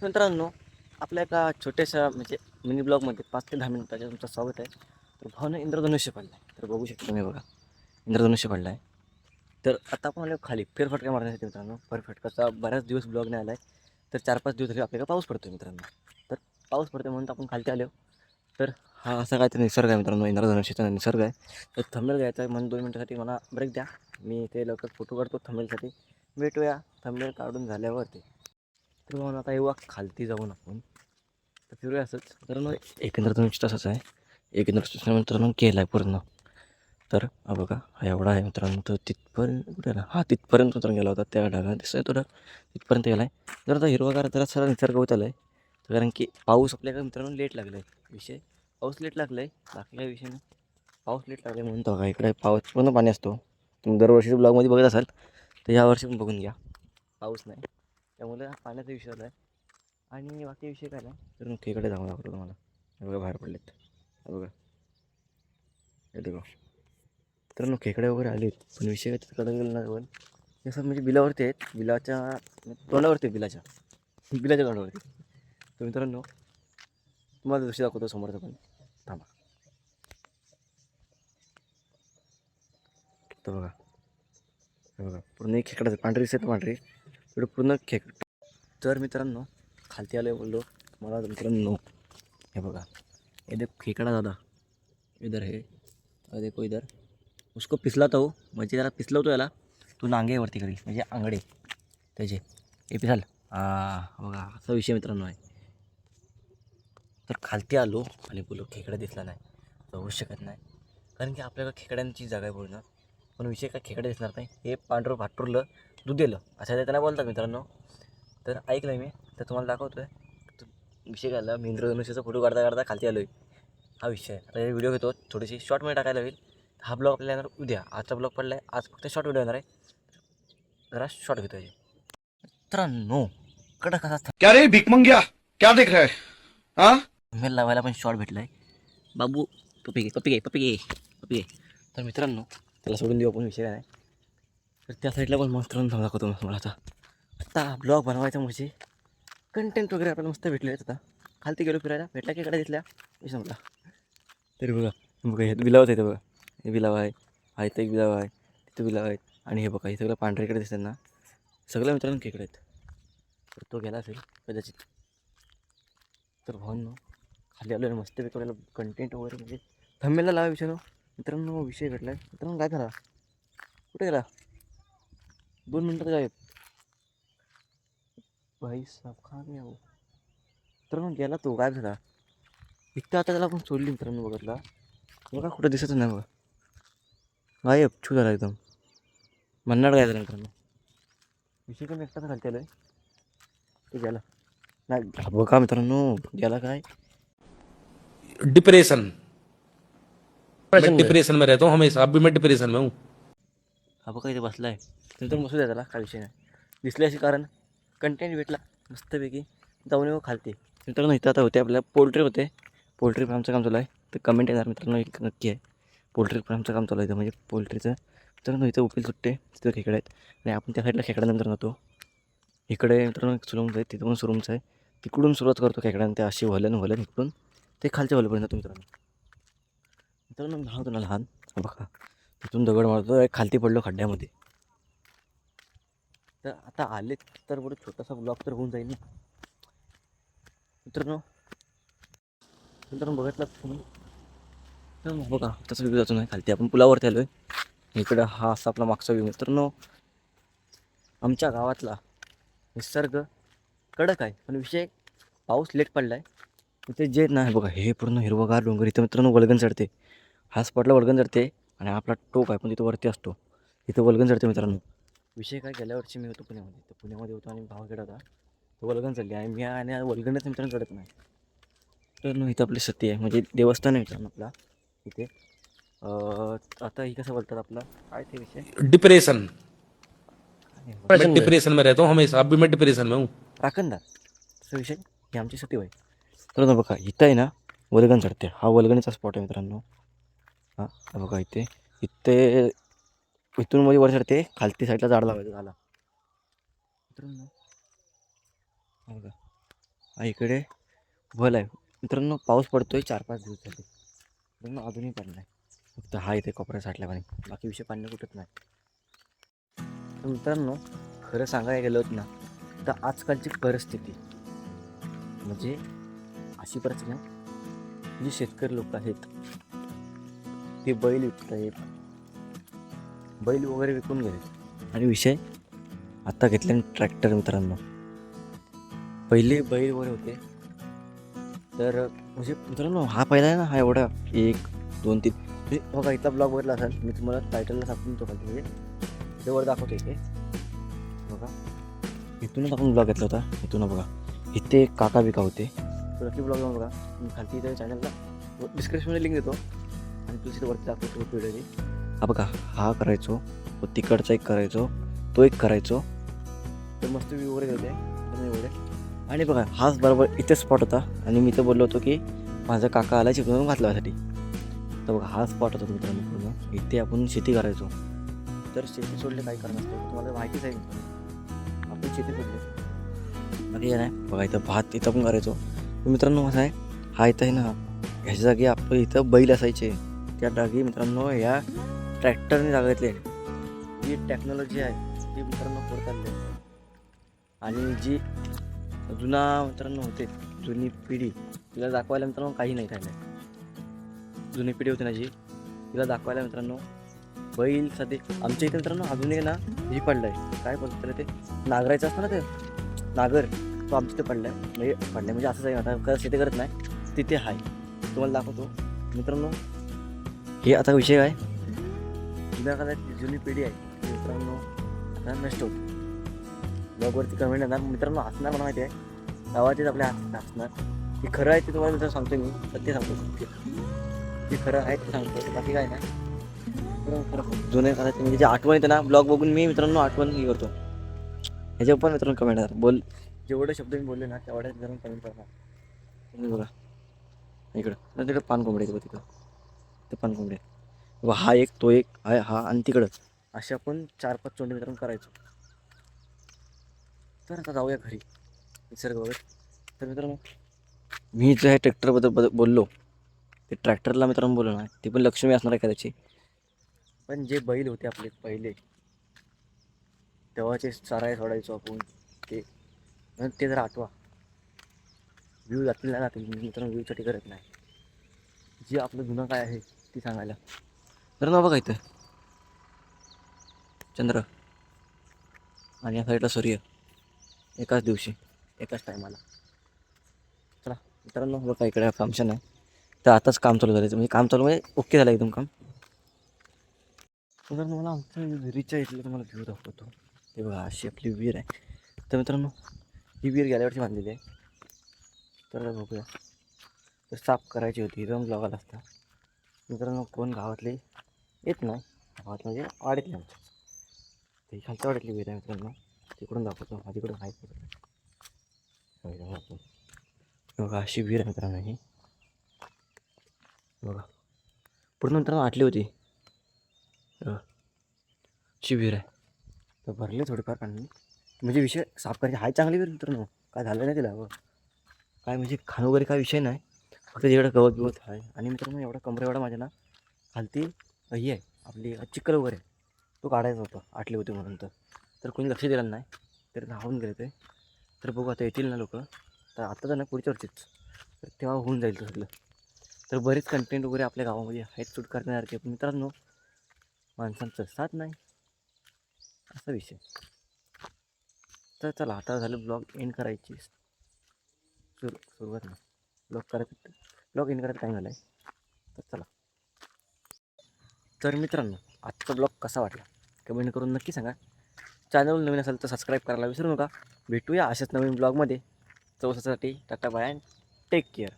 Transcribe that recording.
मित्रांनो, आपल्या एका छोट्याशा म्हणजे मिनी ब्लॉगमध्ये 5 ते 10 मिनिटाचं तुमचं स्वागत आहे. तर भावानं इंद्रधनुष्य पडला आहे. तर बघू शकता तुम्ही बघा, इंद्रधनुष्य पडला आहे. तर आता आपण आलो खाली फेरफटका मारण्यासाठी मित्रांनो. फेरफटकाचा बऱ्याच दिवस ब्लॉग नाही आला आहे. तर 4-5 दिवस झाले आपल्याकडे पाऊस पडतो मित्रांनो. तर पाऊस पडतो म्हणून आपण खालती आलो. तर हा असा काहीतरी निसर्ग आहे मित्रांनो, इंद्रधनुष्याचा निसर्ग आहे. तर थंबनेल घ्यायचा आहे म्हणून 2 मिनिटासाठी मला ब्रेक द्या. मी ते लवकर फोटो काढतो थंबनेलसाठी. भेटूया थंबनेल काढून झाल्यावरती. तर म्हणून आता येऊ खालती जाऊन आपण तर फिरूया असंच. मित्रांनो एकंदर तसंच आहे. एकंदर मित्रांनो केला आहे पूर्ण. तर हा बघा हा एवढा आहे मित्रांनो. तर तिथपर्यंत कुठे गेला, हा तिथपर्यंत मित्रांनो गेला होता त्या ढगाला दिसतोय तो ढग तिथपर्यंत गेला आहे. जर आता हिरवागार जरा सर निसर्ग होत आला आहे. कारण की पाऊस आपल्याकडे मित्रांनो लेट लागला आहे. विषय पाऊस लेट लागला आहे, बाकी काही विषय नाही. पाऊस लेट लागला आहे म्हणतो का इकडे पाऊस पूर्ण पाणी असतो. तुम्ही दरवर्षीच्या ब्लॉगमध्ये बघत असाल तर यावर्षी पण बघून घ्या, पाऊस नाही त्यामुळे हा पाण्याचा विषय आला आहे. आणि बाकी विषय काय नाही. तर मुख्यकडे जाऊन दाखवतो तुम्हाला. हे बघा बाहेर पडलेत, हे बघा हे बघा. तर खेकडे वगैरे आलेत, पण विषय काय तिकडे गेलं ना पण हे असं म्हणजे बिलावरती आहेत, बिलाच्या तोंडावरती आहेत, बिलाच्या तोंडावरती. तर मित्रांनो तुम्हाला दृश्य दाखवतो समोरचं पण, थांबा. तर बघा हे बघा पूर्ण एक खेकडा पांढरी दिसत पांढरी एवढं पूर्ण तर मित्रांनो खालती आले बोललो मला मित्रांनो. हे बघा हे देखो खेकडा दादा, इधर है, देखो इधर उसको पिसलाता हो, म्हणजे त्याला पिसलवतो याला, तू नांगे वरती करी म्हणजे आंगडे त्याचे हे पिसाल. बघा असा विषय मित्रांनो आहे. तर खालती आलो आणि बोलो खेकडा दिसला नाही जाऊ शकत नाही, कारण की आपल्याला खेकड्यांची जागा आहे बोलणं. पण विषय काय खेकडे दिसणार नाही, हे पांढरं भाटुरलं दूध दिलं असं ते त्यांना बोलतात मित्रांनो. तर ऐकलं आहे मी, तर तुम्हाला दाखवतो आहे. विषय काय मी इंद्रधनुष्याचा फोटो काढता काढता खालती आलो आहे, हा विषय आहे. आता हे व्हिडिओ घेतो थोडीशी शॉर्टमध्ये टाकायला होईल. हा ब्लॉग आपल्याला येणार उद्या, आजचा ब्लॉग पडला आहे आज, फक्त शॉर्ट व्हिडिओ येणार आहे. जरा शॉर्ट घेतो आहे मित्रांनो. कडक असा क्या रे भिकमंग्या, क्या देख रहा है? हाँ थंबनेल लावायला पण शॉर्ट भेटला आहे. बाबू पप्पी घे पप्पी घे पप्पी घे पप्पी घे. तर मित्रांनो त्याला सोडून देऊ आपण, विषय काय नाही. तर त्या साईडला पण मस्त राहून दाखवतो मला. आता आता ब्लॉग बनवायचा म्हणजे कंटेंट वगैरे आपल्याला मस्त भेटले आहेत. आता खालती गेलो फिरायला, भेटला की कडे दिसल्या मी संपला. तरी बघा बघा हे बिलावत आहे, बघा हे बिलाव आहे, हा इथं एक बिलाव आहे, तिथं बिलाव आहेत. आणि हे बघा हे सगळं पांढऱ्याकडे दिसतात ना, सगळं मित्रांनो खेकडे आहेत. तर तो गेला असेल कदाचित. तर भावांनो खाली आलो मस्त वेगवेगळ्या कंटेंट वगैरे म्हणजे थंबनेलला लावा विषय मित्रांनो. विषय भेटला आहे मित्रांनो. काय झाला, कुठे गेला, 2 मिनटात गायब भाई साहब खा मी आहो. मित्रांनो गेला तो, गायब झाला. इथं आता त्याला आपण सोडली मित्रांनो. बघितला बघा कुठं दिसतच नाही बघा, गायब छू झाला एकदम. मन्नाड काय झाला मित्रांनो. विषय कमी एकटाच घालते आलं तो गेला नाही बघा मित्रांनो. गेला काय डिप्रेशन। मैं डिप्रेशनमध्ये. डिप्रेशन में रहता हूँ हमेशा, अब भी मैं डिप्रेशन में हूँ। हा बघा इथे बसला आहे. नंतर मसू द्या त्याला, काय विषय नाही. दिसले असे कारण कंटेंट भेटला मस्तपैकी. जाऊन येऊ खालते मित्रांनो. इथं आता होते आपल्या पोल्ट्री होते, पोल्ट्री फार्मचं काम चालू आहे. तर कमेंट येणार मित्रांनो एक नक्की आहे. पोल्ट्री फार्मचं काम चालू आहे इथं, म्हणजे पोल्ट्रीचं. मित्रांनो इथं उकील सुट्टे तिथं खेकडे आहेत आणि आपण त्या साईडला खेकड्यानंतर जातो. इकडे मित्रांनो एक सुरूमच आहे, तिथं पण सुरूमचं आहे. तिकडून सुरुवात करतो खेकड्यानं, ते अशी वलन इकडून ते खालच्या वलपर्यंत जातो मित्रांनो. मित्रांनो लहान होतो ना लहान, बघा तिथून दगड मारतो खालती पडलो खड्ड्यामध्ये. तर आता आले तर बरं छोटासा ब्लॉग तर होऊन जाईल ना मित्रांनो. मित्रांनो बघितलं तुम्ही तर बघा तसं व्ह्यू जातो नाही. खालती आपण पुलावरती आलो आहे. इकडं हा असा आपला मागचा व्ह्यू मित्रांनो. आमच्या गावातला निसर्ग कडक आहे, पण विषय पाऊस लेट पडला आहे. इथे जे नाही बघा हे पूर्ण हिरवगार डोंगर. इथं मित्रांनो वल्गन चढते, हा स्पॉटला वल्गन चढते. आणि आपला टोक आहे पण तिथं वरती असतो, तिथं वल्गन चढते मित्रांनो. विषय काय गेल्या वर्षी मी होतो पुण्यामध्ये, तर पुण्यामध्ये होतो आणि भावाकडे होता, तो वल्गन चढली आणि मी आणि वल्गनच मित्रांनो चढत नाही. तर इथं आपली सती आहे म्हणजे देवस्थान आहे मित्रांनो आपला इथे. आता ही कसं बोलतात आपला काय ते विषय डिप्रेशन। मैं डिप्रेशनमध्ये. डिप्रेशन में रहता हूँ हमेशा, अब भी मैं डिप्रेशन में हूँ। राखणदार असा विषय ही आमची सती आहे. तर बघा इथं आहे ना वल्गन चढते, हा वल्गणीचा स्पॉट आहे मित्रांनो. हां बघा इथे इथे इथून मध्ये वर चढते, खालती साईडला झाड लावायचं झाला मित्रांनो. बघा इकडे वल आहे मित्रांनो. पाऊस पडतोय 4-5 दिवस झाले मित्रांनो, अजूनही पडला नाही. फक्त हा इथे कोपऱ्या साठल्या पाणी, बाकी विषय पाणी कुठंच नाही. तर मित्रांनो खरं सांगायला गेलं होतं ना, तर आजकालची परिस्थिती म्हणजे अशी परिस्थिती ना, जे शेतकरी लोक आहेत ते बैल विकत आहेत, बैल वगैरे विकून गेले. आणि विषय आता घेतले ट्रॅक्टर मित्रांनो. पहिले बैल वगैरे होते तर म्हणजे मित्रांनो, हा पहिला आहे ना, हा एवढा 1 2 3 म्हणजे बघा इथला ब्लॉग बघितला असाल, मी तुम्हाला टायटलला सांगून तो खाली म्हणजे इथे वर दाखवतो. इथे बघा, इथूनच आपण ब्लॉग घेतला होता. इथून बघा इथे काका बिका होते. तर नक्की ब्लॉग बघा. मी खालती इथे चॅनलला डिस्क्रिप्शनमध्ये लिंक देतो आणि तुझी वरती दाखवतो व्हिडिओची. हा बघा, हा करायचो, तो तिकडचा एक करायचो, तो एक करायचो. तर मस्त व्ह्यू वगैरे होते एवढे. आणि बघा हाच बरोबर इथे स्पॉट होता आणि मी तर बोललो होतो की माझा काका आला चिकन घातल्यासाठी. तर बघा हा स्पॉट होता मित्रांनो पूर्ण. इथे आपण शेती करायचो. तर शेती सोडले काही कारण नसतं, तुम्हाला माहितीच आहे मित्रांनो. आपण शेती सोडली बाकी काय नाही. बघा इथं भात इथं पण करायचो. तर मित्रांनो असं आहे, हा इथं आहे ना, ह्याच्या जागी आपण इथं बैल असायचे, त्या जागी मित्रांनो या ट्रॅक्टरने जागा घेतली. जी टेक्नॉलॉजी आहे ती मित्रांनो पुढे चालली आहे. आणि जी जुना मित्रांनो होते, जुनी पिढी, तिला दाखवायला मित्रांनो काही नाही काय नाही. जुनी पिढी होती ना जी, तिला दाखवायला मित्रांनो बैल सध्या आमच्या इथे मित्रांनो अजून एक ना ही पडलं आहे. काय बोलतात त्याला, ते नागरायचं असतं ना, ते नागर, तो आमच्या इथे पडला आहे. म्हणजे असंच आहे, आता खरं शेती करत नाही तिथे आहे. तुम्हाला दाखवतो मित्रांनो. हे आता विषय आहे, जुन्या काळात जुनी पिढी आहे ती मित्रांनो आता नष्ट होती. ब्लॉगवरती कमेंट येणार मित्रांनो, असणार मला माहिती आहे, गावाचेच आपल्या असणार. ती खरं आहे ते तुम्हाला मित्र सांगतो, मी सत्य सांगतो. जे खरं आहे ते सांगतो, बाकी काय नाही. खरं जुन्या काळात म्हणजे जे आठवण येते ना, ब्लॉग बघून मी मित्रांनो आठवण हे करतो. ह्याच्यावर पण मित्रांनो कमेंट येणार. जेवढे शब्द मी बोलले ना तेवढ्याच मित्रांनो कमेंट करणार. तुम्ही बघा इकडं ना, तिकडं पानकोंबडे आहेत तिथं, ते पानकोंबडे. हा एक, तो एक आहे, हा आणि तिकडं असे आपण 4-5 चोंडे मित्रांनो करायचो. तर आता जाऊया घरी निसर्ग वगैरे. तर मित्रांनो मी जे आहे ट्रॅक्टरबद्दल बोललो, ते ट्रॅक्टरला मित्रांनो बोललो ना, ती पण लक्ष्मी असणार आहे कदाचित. पण जे बैल होते आपले पहिले, तेव्हाचे चाराय सोडायचो आपण, ते जर आठवा. व्ह्यू जातील ना जातील, मित्रांनो व्ह्यूसाठी करत नाही. जे आपलं जुनं काय आहे ती सांगायला. तर ना बघा इथं चंद्र आणि या साईडला सूर्य, एकाच दिवशी एकाच टायमाला. चला मित्रांनो बघा, इकडे फंक्शन आहे, तर आताच काम चालू झालं. म्हणजे काम चालू म्हणजे ओके झालं एकदम काम. तर मला आमच्या विहिरीच्या इथलं तुम्हाला व्ह्यू दाखवतो. ते बघा अशी आपली विहीर आहे. तर मित्रांनो ही विहीर गेल्या वर्षी बांधलेली आहे. तर बघूया, तर साफ करायची होती, रंग लावायला असता. मित्रांनो कोण गावातले येत नाही, गावात म्हणजे वाड्यातले आमच्या, ते खालच्या वाड्यातली विहीर आहे मित्रांनो. तिकडून दाखवतो, माझ्याकडून आहे बघा अशी विहीर आहे मित्रांनो. ही बघा पूर्ण मित्रांनो आटली होती, अशी विहीर आहे. तर भरले थोडीफार पाणी, म्हणजे विषय साफ करायचे आहे. चांगली विहीर मित्रांनो, काय झालं नाही तिला काय, म्हणजे खाण वगैरे काय विषय नाही, फक्त जेवढं गवत बिवत आहे. आणि मित्रांनो एवढा कमरे एवढा माझ्या ना खालती ही आहे आपली चिखल वगैरे, तो काढायचा होता, आटली होती म्हणून. तर कोणी लक्ष दिलं नाही, तर राहून गेले ते. तर बघू आता येतील ना लोक, तर आता तर नाही, पुढच्या वर्षीच, तर तेव्हा होऊन जाईल सगळं. तर बरेच कंटेंट वगैरे आपल्या गावामध्ये आहेत शूट करण्यासारखे, पण मित्रांनो माणसांचं साथ नाही, असा विषय. तर चला आता झालं ब्लॉग एंड करायची सुरुवात नाही, ब्लॉग एंड करायचा टाईम झाला आहे. तर चला, तर मित्रांनो आजचा ब्लॉग कसा वाटला कमेंट करून नक्की सांगा. चॅनल नवीन असेल तर सबस्क्राईब करायला विसरू नका. भेटूया अशाच नवीन ब्लॉगमध्ये. चौसासाठी tata bye and take care.